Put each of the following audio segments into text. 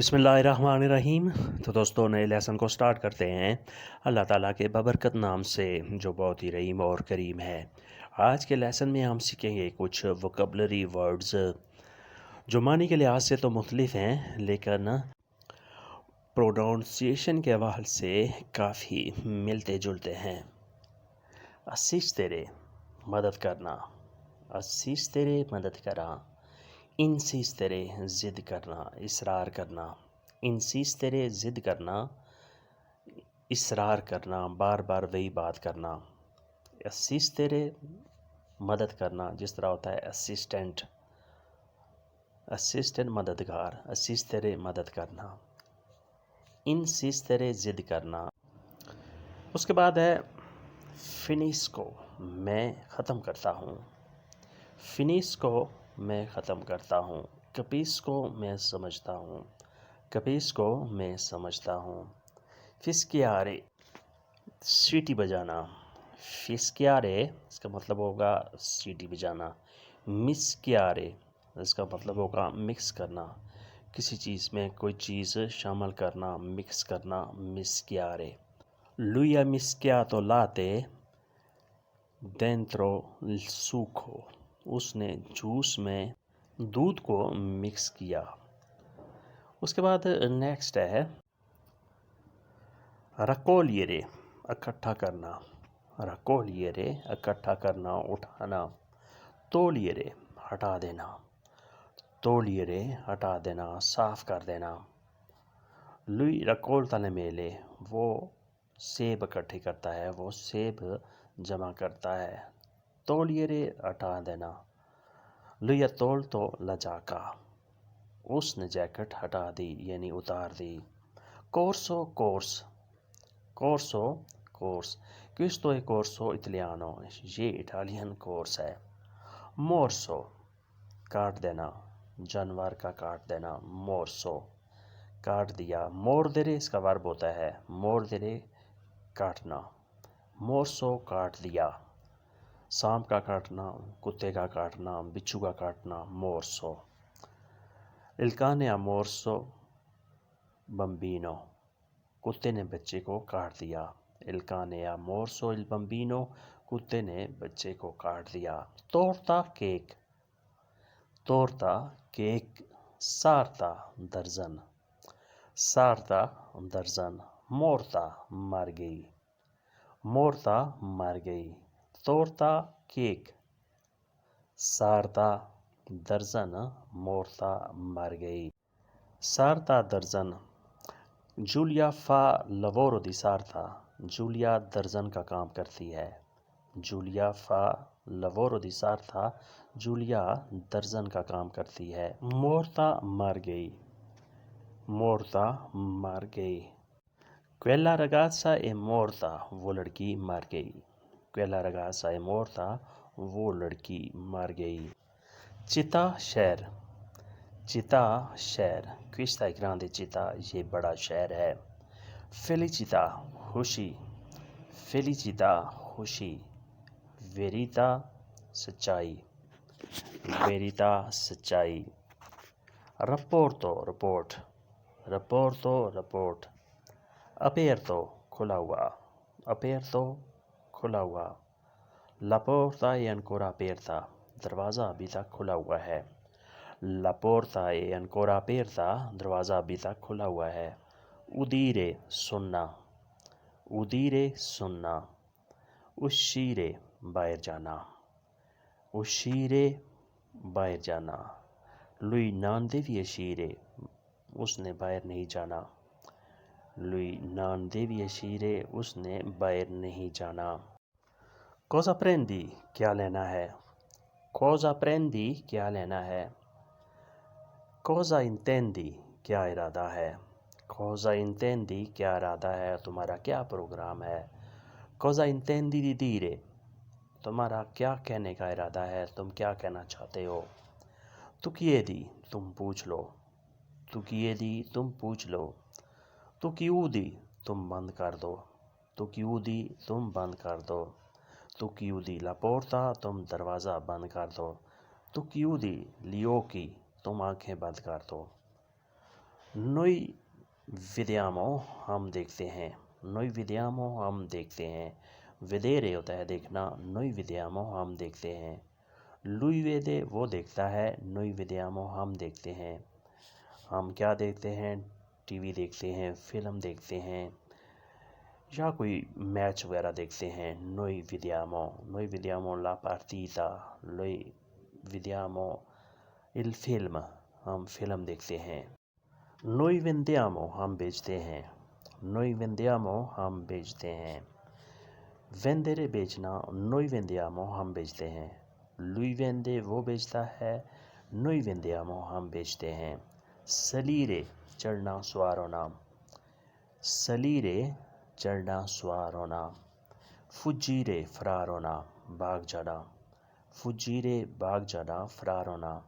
بسم اللہ الرحمن الرحیم۔ تو دوستوں نئے لیسن کو سٹارٹ کرتے ہیں اللہ تعالیٰ کے بابرکت نام سے جو بہت ہی رحیم اور کریم ہے۔ آج کے لیسن میں ہم سیکھیں گے کچھ ووکیبلری ورڈز جو معنی کے لحاظ سے تو مختلف ہیں لیکن پروناؤنسیشن کے حوالے سے کافی ملتے جلتے ہیں۔ اسسtere مدد کرنا، اسسtere مدد کرنا، انسistere ضد کرنا، اصرار کرنا، انسistere ضد کرنا، اصرار کرنا، بار بار وہی بات کرنا۔ اسسtere مدد کرنا جس طرح ہوتا ہے اسسٹنٹ، اسسٹنٹ مددگار، اسسtere مدد کرنا، انسistere ضد کرنا۔ اس کے بعد ہے فنش کو میں ختم کرتا ہوں، فنش کو میں ختم کرتا ہوں، کپیس کو میں سمجھتا ہوں، کپیس کو میں سمجھتا ہوں۔ فسکیارے سیٹی بجانا، فسکیارے اس کا مطلب ہوگا سیٹی بجانا۔ مسکیارے اس کا مطلب ہوگا مکس کرنا، کسی چیز میں کوئی چیز شامل کرنا، مکس کرنا، مسکیارے۔ lui ha mischiato latte dentro il succo، اس نے جوس میں دودھ کو مکس کیا۔ اس کے بعد نیکسٹ ہے raccogliere اکٹھا کرنا، raccogliere اکٹھا کرنا، اٹھانا۔ togliere ہٹا دینا، togliere ہٹا دینا، صاف کر دینا۔ lui raccolta le mele وہ سیب اکٹھے کرتا ہے، وہ سیب جمع کرتا ہے۔ togliere ہٹا دینا۔ lui ha tolto la giacca اس نے جیکٹ ہٹا دی یعنی اتار دی۔ corso course, corso course, questo è corso italiano یہ اٹالین کورس ہے۔ morso کاٹ دینا، جانور کا کاٹ دینا، morso کاٹ دیا۔ mordere اس کا ورب ہوتا ہے، mordere کاٹنا، morso کاٹ دیا۔ سانپ کا کاٹنا، کتے کا کاٹنا، بچھو کا کاٹنا، morso۔ il cane ha morso bambino کتے نے بچے کو کاٹ دیا۔ il cane ha morso il bambino کتے نے بچے کو کاٹ دیا۔ torta cake, torta cake. sarta درجن، sarta درجن۔ morta مر گئی، morta مر گئی۔ torta کیک، sarta درجن، morta مر گئی۔ sarta درجن۔ giulia fa lavoro di sarta Julia درجن کا کام کرتی ہے۔ giulia fa lavoro di sarta Julia درجن کا کام کرتی ہے۔ morta مر گئی، morta مر گئی۔ quella ragazza è morta وہ لڑکی مر گئی، quella ragazza è morta وہ لڑکی مر گئی۔ چتا شہر، چتا شہر، questa è grande città یہ بڑا شہر ہے۔ felicità خوشی، felicità خوشی۔ verità سچائی، verità سچائی۔ rapporto report, rapporto report. aperto کھلا ہوا، aperto کھلا ہوا۔ la porta è ancora aperta دروازہ ابھی تک کھلا ہوا ہے، la porta è ancora aperta دروازہ ابھی تک کھلا ہوا ہے۔ udire سننا، udire سننا۔ uscire باہر جانا، uscire باہر جانا۔ lui non devi uscire اس نے باہر نہیں جانا، lui non devi uscire اس نے باہر نہیں جانا۔ cosa prendi کیا لینا ہے، cosa prendi کیا لینا ہے۔ cosa intendi کیا ارادہ ہے، cosa intendi کیا ارادہ ہے، تمہارا کیا پروگرام ہے۔ cosa intendi di dire تمہارا کیا کہنے کا ارادہ ہے، تم کیا کہنا چاہتے ہو۔ tu chiedi تم پوچھ لو، tu chiedi تم پوچھ لو۔ tu chiudi تم بند کر دو، tu chiudi تم بند کر دو۔ tu chiudi la porta تم دروازہ بند کر دو، tu chiudi gli occhi تم آنکھیں بند کر دو۔ Noi vediamo ہم دیکھتے ہیں. Noi vediamo ہم دیکھتے ہیں. Vedere ہوتا ہے دیکھنا. Noi vediamo ہم دیکھتے ہیں. Lui vede وہ دیکھتا ہے. Noi vediamo ہم دیکھتے ہیں. ہم کیا دیکھتے ہیں؟ ٹی وی دیکھتے ہیں، فلم دیکھتے ہیں یا کوئی میچ وغیرہ دیکھتے ہیں. Noi vediamo la partita. Noi vediamo il film ہم فلم دیکھتے ہیں. Noi vendiamo ہم بیچتے ہیں. Noi vendiamo ہم بیچتے ہیں. Vendere بیچنا. Noi vendiamo ہم بیچتے ہیں. Lui vende وہ بیچتا ہے. Noi vendiamo ہم بیچتے ہیں. Salire چڑھنا سوار ہونا. Salire چڑھنا سوار ہونا. Fuggire فرار ہونا بھاگ جانا. Fuggire بھاگ جانا فرار ہونا.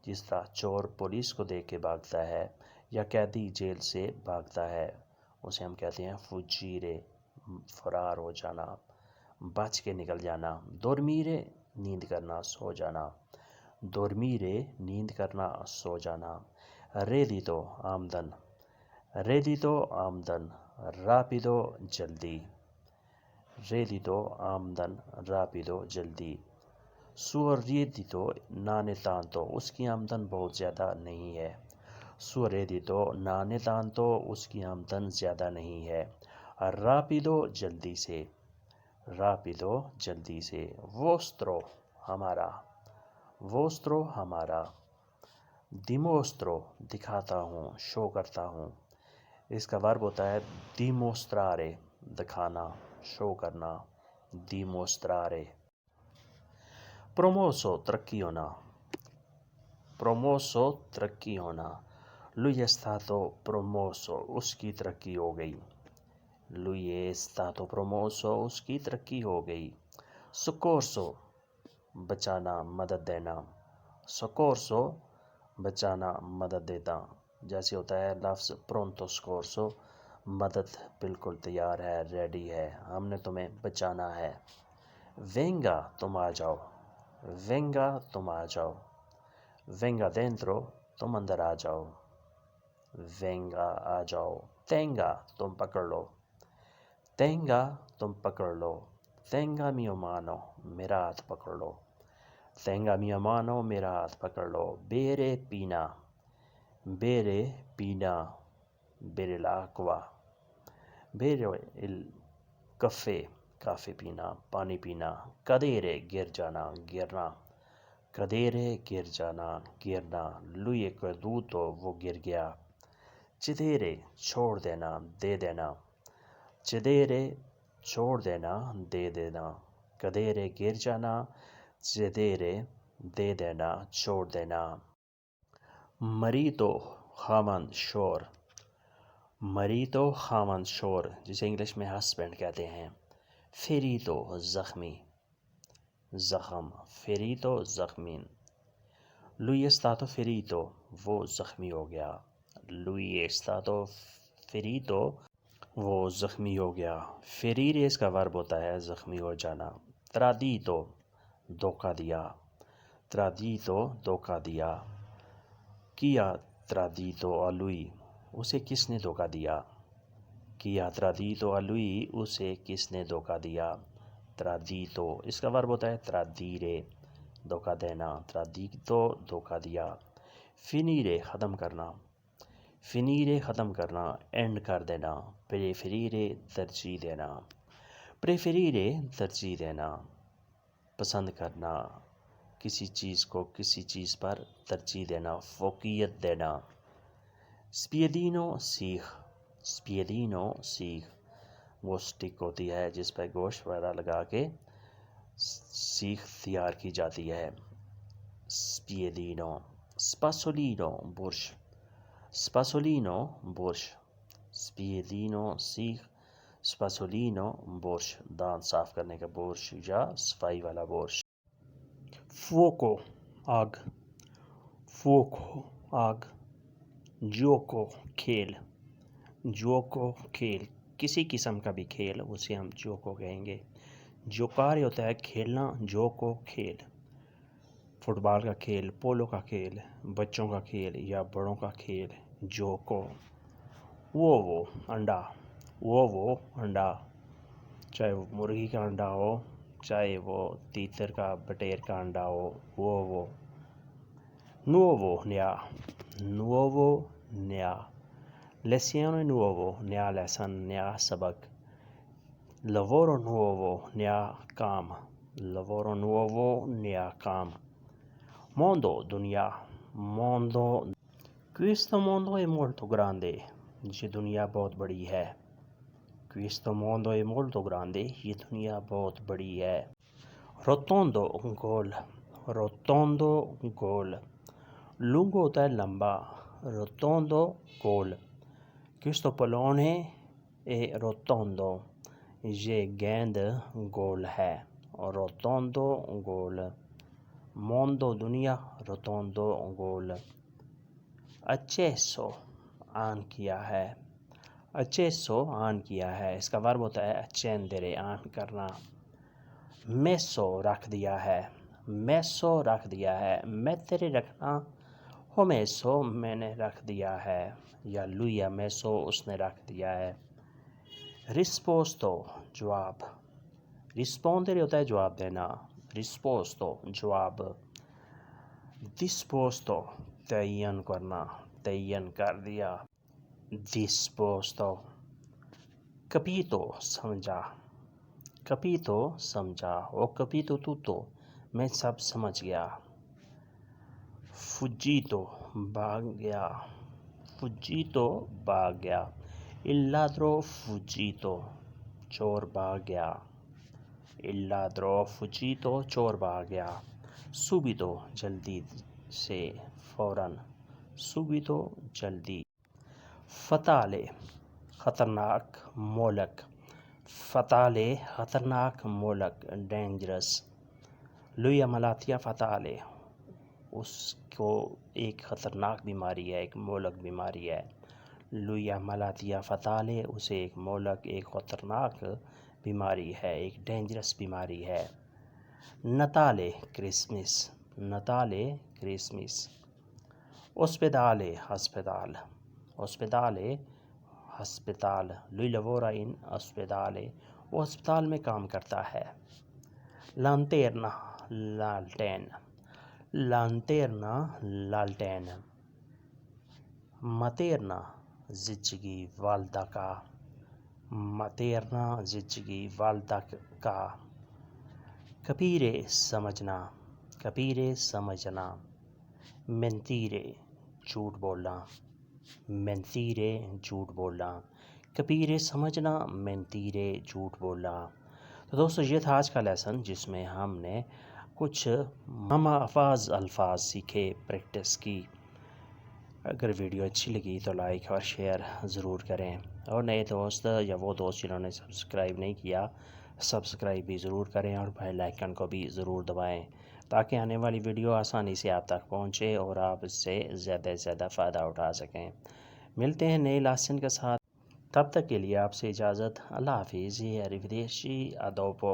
جس طرح چور پولیس کو دیکھ کے بھاگتا ہے یا قیدی جیل سے بھاگتا ہے اسے ہم کہتے ہیں fuggire فرار ہو جانا، بچ کے نکل جانا. Dormire نیند کرنا سو جانا. Dormire نیند کرنا سو جانا. Reddito آمدن. Reddito آمدن. Rapido جلدی. Reddito آمدن. Rapido جلدی. Suo reddito non è tanto اس کی آمدن بہت زیادہ نہیں ہے. Suo reddito non è tanto اس کی آمدن زیادہ نہیں ہے. Rapido جلدی سے. Rapido جلدی سے. Vostro ہمارا. Vostro ہمارا. Dimostro دکھاتا ہوں، شو کرتا ہوں. اس کا ورب ہوتا ہے dimostrare دکھانا، شو کرنا. Dimostrare. Promosso ترقی ہونا. Promosso ترقی ہونا. Lui è stato promosso اس کی ترقی ہو گئی. Lui è stato promosso اس کی ترقی ہو گئی. Soccorso بچانا، مدد دینا. Soccorso بچانا، مدد دیتا. جیسے ہوتا ہے لفظ pronto soccorso مدد بالکل تیار ہے، ریڈی ہے، ہم نے تمہیں بچانا ہے. Venga تم آ جاؤ. Venga تم آ جاؤ. Venga dentro تم اندر آ جاؤ. Venga آ جاؤ. Tenga تم پکڑ لو. Tenga تم پکڑ لو. Tenga mio mano میرا ہاتھ پکڑ لو. Tenga mia mano میرا ہاتھ پکڑ لو. Bere پینا. Bere پینا. Bere l'acqua. Bere il caffè کافی پینا، پانی پینا. Cadere گر جانا، گرنا. Cadere گر جانا، گرنا. Lui è caduto وہ گر گیا. Cedere چھوڑ دینا، دے دینا. Cedere چھوڑ دینا، دے دینا. Cadere گر جانا. Cedere دے دینا، چھوڑ دینا. Marito خامند شور. Marito خامند شور جسے انگلش میں ہسبینڈ کہتے ہیں. Ferito زخمی، زخم. Ferito زخمی. Lui è stato ferito وہ زخمی ہو گیا. Lui è stato ferito وہ زخمی ہو گیا. Ferire اس کا ورب ہوتا ہے زخمی ہو جانا. Tradito دھوکہ دیا. Tradito دھوکہ دیا. Chi ha tradito a lui اسے کس نے دھوکہ دیا. Chi ha tradito a lui اسے کس نے دھوکہ دیا. Tradito اس کا ورب ہوتا ہے tradire دھوکہ دینا. Tradito دھوکہ دیا. Finire ختم کرنا. Finire ختم کرنا، اینڈ کر دینا. Preferire ترجیح دینا. Preferire ترجیح دینا، پسند کرنا، کسی چیز کو کسی چیز پر ترجیح دینا، فوقیت دینا. Spiedino سیخ. Spiedino سیخ وہ سٹک ہوتی ہے جس پہ گوشت وغیرہ لگا کے سیخ تیار کی جاتی ہے. Spiedino. Spasolino brush. Spasolino brush. Spiedino سیخ. Spasolino برش دانت صاف کرنے کا برش یا صفائی والا برش. Fuoco آگ. Fuoco آگ. Gioco کھیل. Gioco کھیل، کسی قسم کا بھی کھیل اسے ہم جوکو کہیں گے. جوکارے ہوتا ہے کھیلنا، جوکو کھیل. فٹ بال کا کھیل، پولو کا کھیل، بچوں کا کھیل یا بڑوں کا کھیل gioco, uovo انڈا, uovo انڈا، چاہے وہ مرغی کا انڈا ہو، چاہے وہ تیتر کا بٹیر کا انڈا ہو، uovo. Nuovo نیا، nuovo نیا، lezione nuovo نیا لیسن، نیا سبق، lavoro nuovo نیا کام، lavoro nuovo نیا کام، mondo دنیا، mondo. Questo mondo è molto grande، یہ دنیا بہت بڑی ہے، questo mondo è molto grande، یہ دنیا بہت بڑی ہے، rotondo گول، rotondo گول، lungo ہوتا ہے لمبا، rotondo گول، questo pallone è rotondo، یہ گیند گول ہے، rotondo گول، mondo دنیا، rotondo گول، acceso آن کیا ہے، acceso آن کیا ہے، اس کا ورب ہوتا ہے accendere آن کرنا، messo رکھ دیا ہے، messo رکھ دیا ہے، mettere رکھنا، ho messo میں نے رکھ دیا ہے، یا lui ha messo اس نے رکھ دیا ہے، risposto جواب، rispondere ہوتا ہے جواب دینا، risposto جواب، disposto تعین کرنا، تعین کر دیا، disposto، capito سمجھا، capito سمجھا، ho capito tutto میں سب سمجھ گیا، fuggito بھاگ گیا، fuggito بھاگ گیا، il ladro fuggito چور بھاگ گیا، il ladro fuggito چور بھاگ گیا، subito جلدی سے، فوراً، subito جلدی، fatale خطرناک، مہلک، fatale خطرناک، مہلک، dangerous، lui ha malattia fatale اس کو ایک خطرناک بیماری ہے، ایک مہلک بیماری ہے، lui ha malattia fatale اسے ایک مہلک، ایک خطرناک بیماری ہے، ایک ڈینجرس بیماری ہے، نتالے کرسمس، نتالے کرسمس، ospedale ہسپتال، ospedale ہسپتال، lui lavora in ospedale وہ ہسپتال میں کام کرتا ہے، lanterna لالٹین، lanterna لالٹین، materna زچگی والدہ کا، materna زچگی والدہ کا، capire سمجھنا، capire سمجھنا، mentire جھوٹ بولنا، mentire جھوٹ بولنا، capire سمجھنا، mentire جھوٹ بولنا۔ تو دوستو یہ تھا آج کا لیسن جس میں ہم نے کچھ الفاظ سیکھے، پریکٹس کی۔ اگر ویڈیو اچھی لگی تو لائک اور شیئر ضرور کریں، اور نئے دوست یا وہ دوست جنہوں نے سبسکرائب نہیں کیا، سبسکرائب بھی ضرور کریں اور بیل آئیکن کو بھی ضرور دبائیں تاکہ آنے والی ویڈیو آسانی سے آپ تک پہنچے اور آپ اس سے زیادہ سے زیادہ فائدہ اٹھا سکیں۔ ملتے ہیں نئے لیسن کے ساتھ، تب تک کے لیے آپ سے اجازت، اللہ حافظ، arrivederci، a dopo۔